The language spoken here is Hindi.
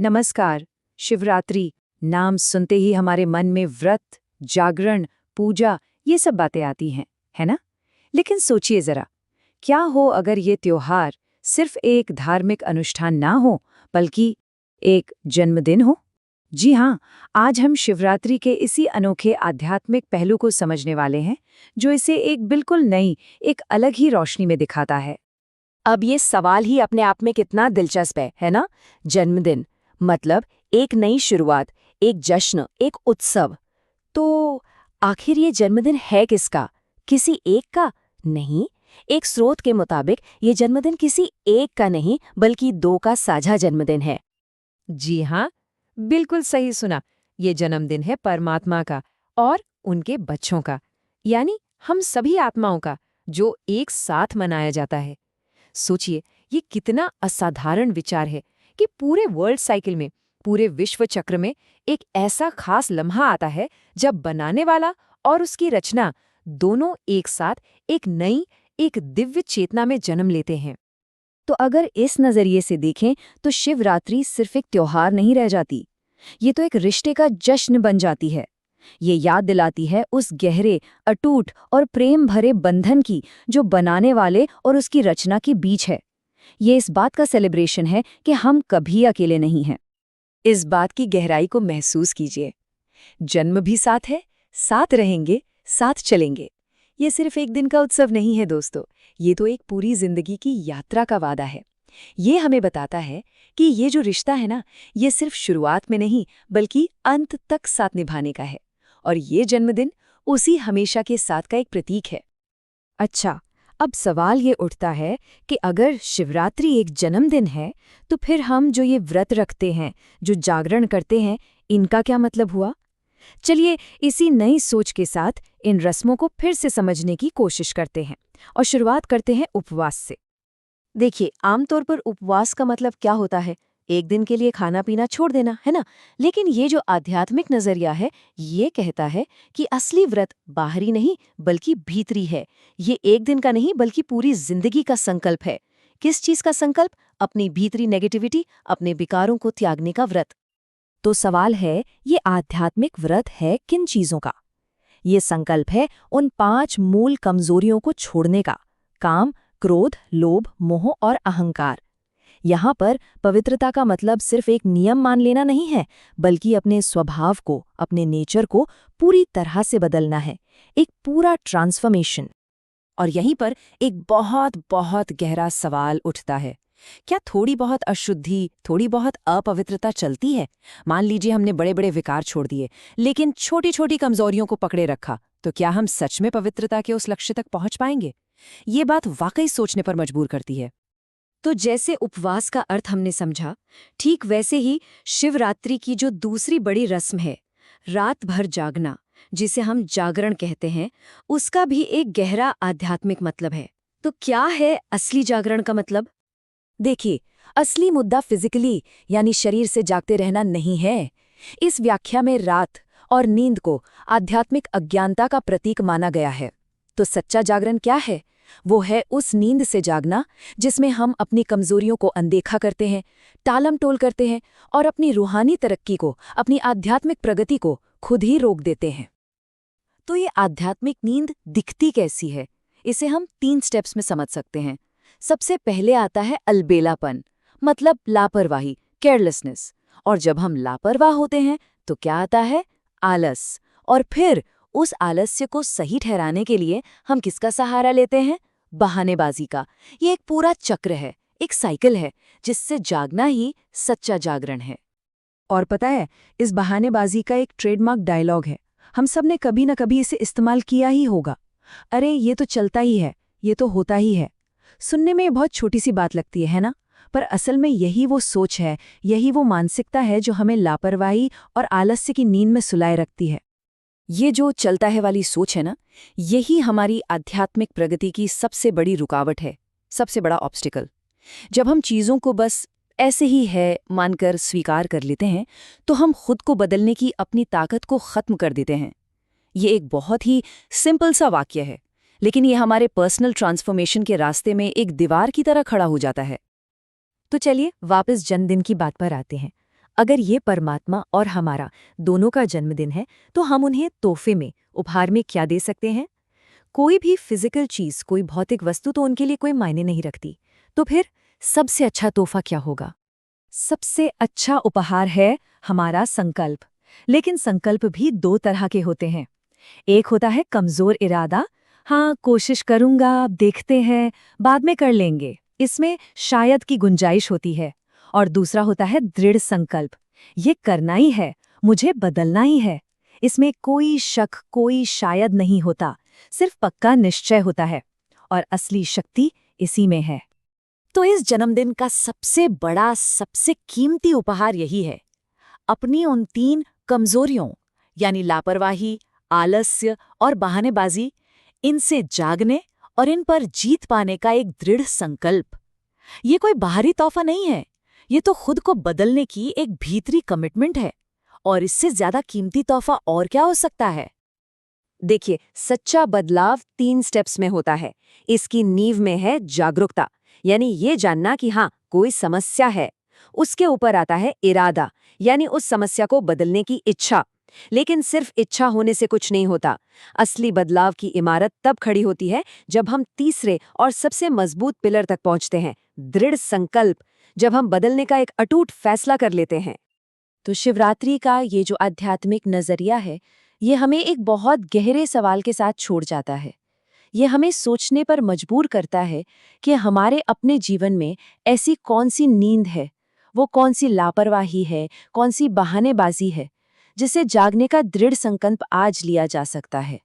नमस्कार। शिवरात्रि नाम सुनते ही हमारे मन में व्रत, जागरण, पूजा ये सब बातें आती हैं, है ना? लेकिन सोचिए जरा, क्या हो अगर ये त्योहार सिर्फ एक धार्मिक अनुष्ठान ना हो, बल्कि एक जन्मदिन हो? जी हाँ, आज हम शिवरात्रि के इसी अनोखे आध्यात्मिक पहलू को समझने वाले हैं, जो इसे एक बिल्कुल नई, एक अलग ही रोशनी में दिखाता है। अब ये सवाल ही अपने आप में कितना दिलचस्प है ना? जन्मदिन मतलब एक नई शुरुआत, एक जश्न, एक उत्सव। तो आखिर ये जन्मदिन है किसका? किसी एक का? नहीं। एक स्रोत के मुताबिक ये जन्मदिन किसी एक का नहीं बल्कि दो का साझा जन्मदिन है। जी हाँ, बिल्कुल सही सुना। ये जन्मदिन है परमात्मा का और उनके बच्चों का, यानी हम सभी आत्माओं का, जो एक साथ मनाया जाता है। सोचिए, ये कितना असाधारण विचार है कि पूरे वर्ल्ड साइकिल में, पूरे विश्व चक्र में एक ऐसा खास लम्हा आता है जब बनाने वाला और उसकी रचना दोनों एक साथ एक नई, एक दिव्य चेतना में जन्म लेते हैं। तो अगर इस नजरिए से देखें तो शिवरात्रि सिर्फ एक त्योहार नहीं रह जाती। ये तो एक रिश्ते का जश्न बन जाती है। ये याद दिलाती है उस गहरे, अटूट और प्रेम भरे बंधन की जो बनाने वाले और उसकी रचना के बीच है। ये इस बात का सेलिब्रेशन है कि हम कभी अकेले नहीं हैं। इस बात की गहराई को महसूस कीजिए। जन्म भी साथ है, साथ रहेंगे, साथ चलेंगे। ये सिर्फ एक दिन का उत्सव नहीं है दोस्तों, ये तो एक पूरी जिंदगी की यात्रा का वादा है। ये हमें बताता है कि ये जो रिश्ता है ना, ये सिर्फ शुरुआत में नहीं बल्कि अंत तक साथ निभाने का है। और ये जन्मदिन उसी हमेशा के साथ का एक प्रतीक है। अच्छा, अब सवाल ये उठता है कि अगर शिवरात्रि एक जन्मदिन है, तो फिर हम जो ये व्रत रखते हैं, जो जागरण करते हैं, इनका क्या मतलब हुआ? चलिए इसी नई सोच के साथ इन रस्मों को फिर से समझने की कोशिश करते हैं और शुरुआत करते हैं उपवास से। देखिए, आमतौर पर उपवास का मतलब क्या होता है? एक दिन के लिए खाना पीना छोड़ देना, है ना? लेकिन ये जो आध्यात्मिक नजरिया है, ये कहता है कि असली व्रत बाहरी नहीं बल्कि भीतरी है। ये एक दिन का नहीं बल्कि पूरी जिंदगी का संकल्प है। किस चीज का संकल्प? अपनी भीतरी नेगेटिविटी, अपने विकारों को त्यागने का व्रत। तो सवाल है, ये आध्यात्मिक व्रत है किन चीजों का? ये संकल्प है उन 5 मूल कमजोरियों को छोड़ने का: काम, क्रोध, लोभ, मोह और अहंकार। यहाँ पर पवित्रता का मतलब सिर्फ एक नियम मान लेना नहीं है, बल्कि अपने स्वभाव को, अपने नेचर को पूरी तरह से बदलना है। एक पूरा ट्रांसफॉर्मेशन। और यहीं पर एक बहुत बहुत गहरा सवाल उठता है। क्या थोड़ी बहुत अशुद्धि, थोड़ी बहुत अपवित्रता चलती है? मान लीजिए हमने बड़े बड़े विकार छोड़ दिए, लेकिन छोटी छोटी कमजोरियों को पकड़े रखा, तो क्या हम सच में पवित्रता के उस लक्ष्य तक पहुंच पाएंगे? ये बात वाकई सोचने पर मजबूर करती है। तो जैसे उपवास का अर्थ हमने समझा, ठीक वैसे ही शिवरात्रि की जो दूसरी बड़ी रस्म है, रात भर जागना, जिसे हम जागरण कहते हैं, उसका भी एक गहरा आध्यात्मिक मतलब है। तो क्या है असली जागरण का मतलब? देखिए, असली मुद्दा फिजिकली यानी शरीर से जागते रहना नहीं है। इस व्याख्या में रात और नींद को आध्यात्मिक अज्ञानता का प्रतीक माना गया है। तो सच्चा जागरण क्या है? वो है उस नींद से जागना जिसमें हम अपनी कमजोरियों को अनदेखा करते हैं, टालम-टोल करते हैं और अपनी रूहानी तरक्की को, अपनी आध्यात्मिक प्रगति को खुद ही रोक देते हैं। तो ये आध्यात्मिक नींद दिखती कैसी है? इसे हम 3 स्टेप्स में समझ सकते हैं। सबसे पहले आता है अलबेलापन, मतलब लापरवाही, केयरलेसनेस। और जब हम लापरवाह होते हैं तो क्या आता है? आलस। और फिर उस आलस्य को सही ठहराने के लिए हम किसका सहारा लेते हैं? बहानेबाजी का। ये एक पूरा चक्र है, एक साइकिल है, जिससे जागना ही सच्चा जागरण है। और पता है, इस बहानेबाजी का एक ट्रेडमार्क डायलॉग है। हम सब ने कभी न कभी इसे इस्तेमाल किया ही होगा। अरे ये तो चलता ही है, ये तो होता ही है। सुनने में ये बहुत छोटी सी बात लगती है ना? पर असल में यही वो सोच है, यही वो मानसिकता है जो हमें लापरवाही और आलस्य की नींद में सुलाए रखती है। ये जो चलता है वाली सोच है ना, यही हमारी आध्यात्मिक प्रगति की सबसे बड़ी रुकावट है, सबसे बड़ा ऑब्स्टिकल। जब हम चीज़ों को बस ऐसे ही है मानकर स्वीकार कर लेते हैं, तो हम खुद को बदलने की अपनी ताकत को खत्म कर देते हैं। ये एक बहुत ही सिंपल सा वाक्य है, लेकिन ये हमारे पर्सनल ट्रांसफॉर्मेशन के रास्ते में एक दीवार की तरह खड़ा हो जाता है। तो चलिए वापस जन्मदिन की बात पर आते हैं। अगर ये परमात्मा और हमारा दोनों का जन्मदिन है तो हम उन्हें तोहफे में, उपहार में क्या दे सकते हैं? कोई भी फिजिकल चीज, कोई भौतिक वस्तु तो उनके लिए कोई मायने नहीं रखती। तो फिर सबसे अच्छा तोहफा क्या होगा? सबसे अच्छा उपहार है हमारा संकल्प। लेकिन संकल्प भी दो तरह के होते हैं। एक होता है कमजोर इरादा, हाँ कोशिश करूंगा, देखते हैं, बाद में कर लेंगे, इसमें शायद की गुंजाइश होती है। और दूसरा होता है दृढ़ संकल्प, ये करना ही है, मुझे बदलना ही है। इसमें कोई शक, कोई शायद नहीं होता, सिर्फ पक्का निश्चय होता है। और असली शक्ति इसी में है। तो इस जन्मदिन का सबसे बड़ा, सबसे कीमती उपहार यही है, अपनी उन 3 कमजोरियों यानी लापरवाही, आलस्य और बहानेबाजी, इनसे जागने और इन पर जीत पाने का एक दृढ़ संकल्प। ये कोई बाहरी तोहफा नहीं है, ये तो खुद को बदलने की एक भीतरी कमिटमेंट है। और इससे ज्यादा कीमती तोहफा और क्या हो सकता है? देखिए, सच्चा बदलाव 3 स्टेप्स में होता है। इसकी नींव में है जागरूकता, यानी ये जानना कि हाँ, कोई समस्या है। उसके ऊपर आता है इरादा, यानी उस समस्या को बदलने की इच्छा। लेकिन सिर्फ इच्छा होने से कुछ नहीं होता। असली बदलाव की इमारत तब खड़ी होती है जब हम तीसरे और सबसे मजबूत पिलर तक पहुंचते हैं, दृढ़ संकल्प, जब हम बदलने का एक अटूट फैसला कर लेते हैं। तो शिवरात्रि का ये जो आध्यात्मिक नजरिया है, ये हमें एक बहुत गहरे सवाल के साथ छोड़ जाता है। ये हमें सोचने पर मजबूर करता है कि हमारे अपने जीवन में ऐसी कौन सी नींद है, वो कौन सी लापरवाही है, कौन सी बहानेबाजी है, जिसे जागने का दृढ़ संकल्प आज लिया जा सकता है।